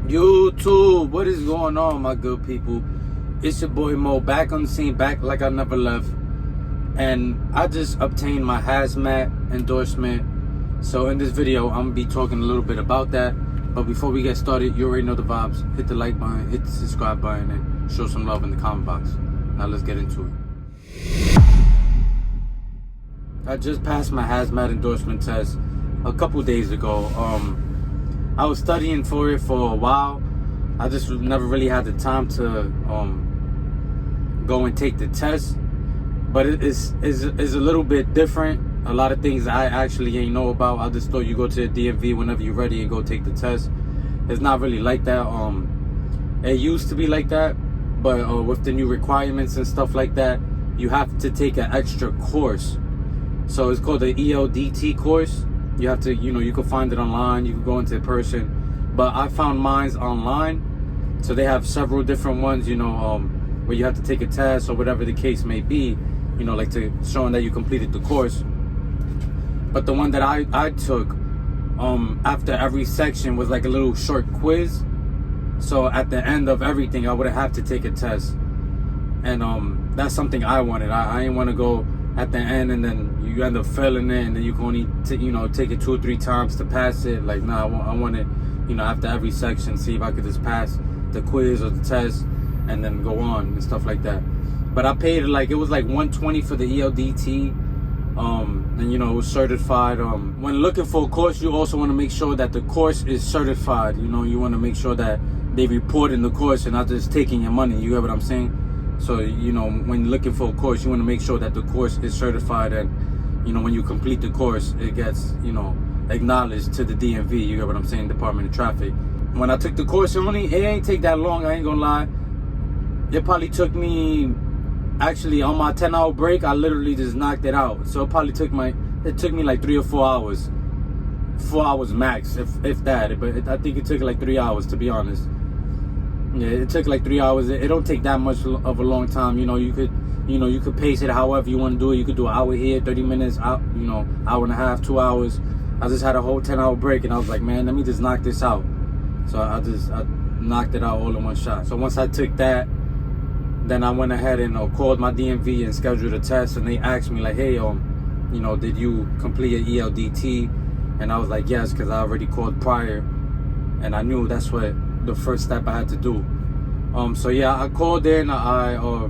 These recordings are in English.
YouTube, what is going on, my good people? It's your boy Mo, back on the scene, back like I never left. And I just obtained my Hazmat endorsement. So in this video, I'm gonna be talking a little bit about that. But before we get started, you already know the vibes. Hit the like button, hit the subscribe button, and show some love in the comment box. Now let's get into it. I just passed my Hazmat endorsement test a couple days ago. I was studying for it for a while. I just never really had the time to go and take the test. But it is a little bit different. A lot of things I actually ain't know about. I just thought you go to the DMV whenever you're ready and go take the test. It's not really like that. It used to be like that, but with the new requirements and stuff like that, you have to take an extra course. So it's called the ELDT course. You have to, you can find it online. You can go into person. But I found mine's online. So they have several different ones, where you have to take a test or whatever the case may be, like to showing that you completed the course. But the one that I took, after every section was like a little short quiz. So at the end of everything, I would have to take a test. And that's something I wanted. I didn't want to go at the end and then you end up failing it and then you can only take it 2 or 3 times to pass it. Like, nah, I want it, after every section, see if I could just pass the quiz or the test and then go on and stuff like that. But I paid it was like $120 for the ELDT, and it was certified. When looking for a course, you also want to make sure that the course is certified. You want to make sure that they report in the course and not just taking your money. You get what I'm saying? So, when looking for a course, you want to make sure that the course is certified and, when you complete the course, it gets, acknowledged to the DMV. You get what I'm saying? Department of Traffic. When I took the course, it ain't take that long. I ain't gonna lie. It probably took me, actually, on my 10-hour break, I literally just knocked it out. So it probably took me like 3 or 4 hours. 4 hours max, if that. But I think it took like 3 hours, to be honest. Yeah, it took like 3 hours. It don't take that much of a long time. You could pace it however you want to do it. You could do an hour here, 30 minutes, hour and a half, 2 hours. I just had a whole 10-hour break, and I was like, man, let me just knock this out. So I knocked it out all in one shot. So once I took that, then I went ahead and called my DMV and scheduled a test, and they asked me like, hey, did you complete your ELDT? And I was like, yes, because I already called prior, and I knew that's what the first step I had to do. So yeah, I called in, I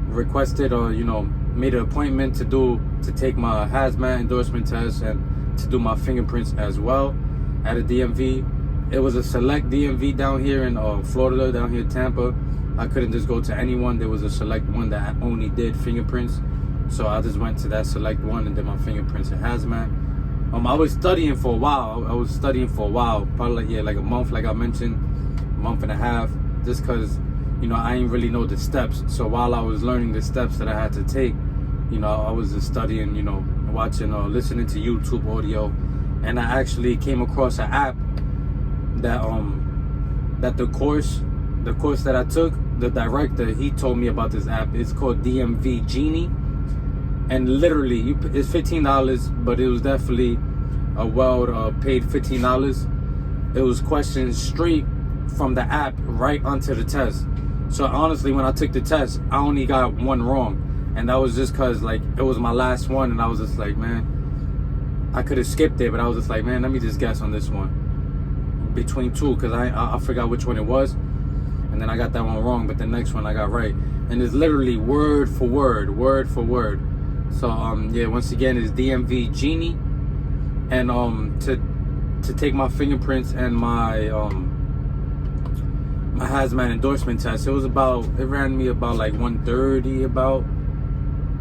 requested or made an appointment to take my Hazmat endorsement test and to do my fingerprints as well at a DMV. It was a select DMV down here in Florida, down here in Tampa. I couldn't just go to anyone. There was a select one that only did fingerprints. So I just went to that select one and did my fingerprints at Hazmat. I was studying for a while. Probably like a month, like I mentioned, a month and a half, just because, I didn't really know the steps. So while I was learning the steps that I had to take, I was just studying, watching or listening to YouTube audio. And I actually came across an app that the course that I took, the director, he told me about this app. It's called DMV Genie, and literally it's $15, but it was definitely a paid $15. It was questions straight from the app right onto the test. So honestly, when I took the test, I only got one wrong, and that was just because it was my last one, and I was just like, man, I could have skipped it, but I was just like, man, let me just guess on this one between two, because I forgot which one it was. And then I got that one wrong, but the next one I got right. And it's literally word for word. So yeah, once again, it's DMV Genie. And to take my fingerprints and my my Hazmat endorsement test, it ran me about like 130, about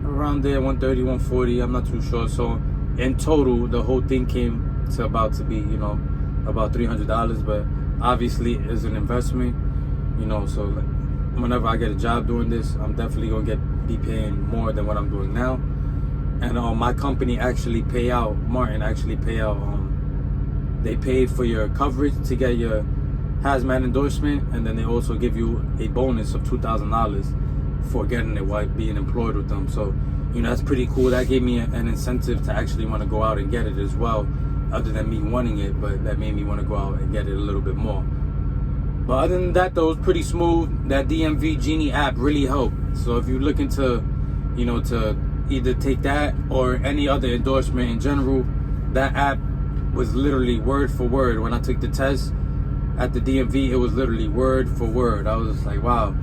around there, 130, 140, I'm not too sure. So in total, the whole thing came to about $300, but obviously it's an investment. So whenever I get a job doing this, I'm definitely gonna be paying more than what I'm doing now. And my company actually pay out. Martin actually pay out. They pay for your coverage to get your Hazmat endorsement, and then they also give you a bonus of $2,000 for getting it while being employed with them. So that's pretty cool. That gave me an incentive to actually want to go out and get it as well. other than me wanting it, but that made me want to go out and get it a little bit more. But other than that, though, it was pretty smooth. That DMV Genie app really helped. So if you're looking to, to either take that or any other endorsement in general, that app was literally word for word. When I took the test at the DMV, it was literally word for word. I was just like, wow.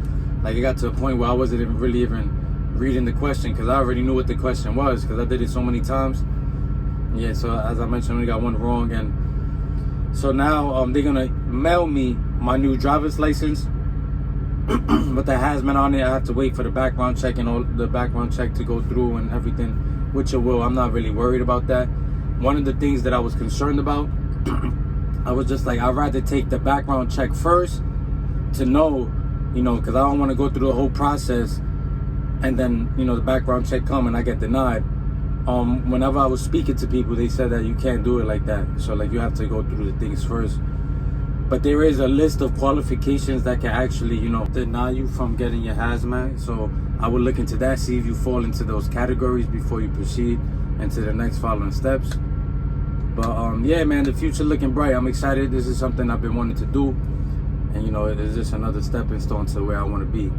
Like, it got to a point where I wasn't even really reading the question, because I already knew what the question was, because I did it so many times. Yeah, so as I mentioned, I only got one wrong. And so now they're going to mail me my new driver's license with the Hazmat on it. I have to wait for the background check and all the background check to go through and everything, which it will. I'm not really worried about that. One of the things that I was concerned about, I was just like, I'd rather take the background check first to know, because I don't want to go through the whole process and then, the background check come and I get denied. Whenever I was speaking to people, they said that you can't do it like that. So, like, you have to go through the things first. But there is a list of qualifications that can actually, deny you from getting your hazmat. So I would look into that, see if you fall into those categories before you proceed into the next following steps. But yeah, man, the future looking bright. I'm excited. This is something I've been wanting to do, and it is just another stepping stone to where I want to be.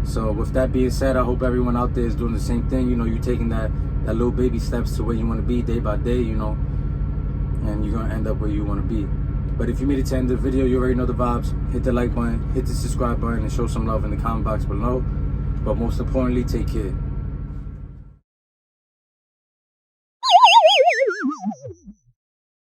So with that being said, I hope everyone out there is doing the same thing. You're taking that little baby steps to where you want to be day by day, and you're gonna end up where you want to be. But if you made it to the end of the video, you already know the vibes. Hit the like button, hit the subscribe button, and show some love in the comment box below. But most importantly, take care.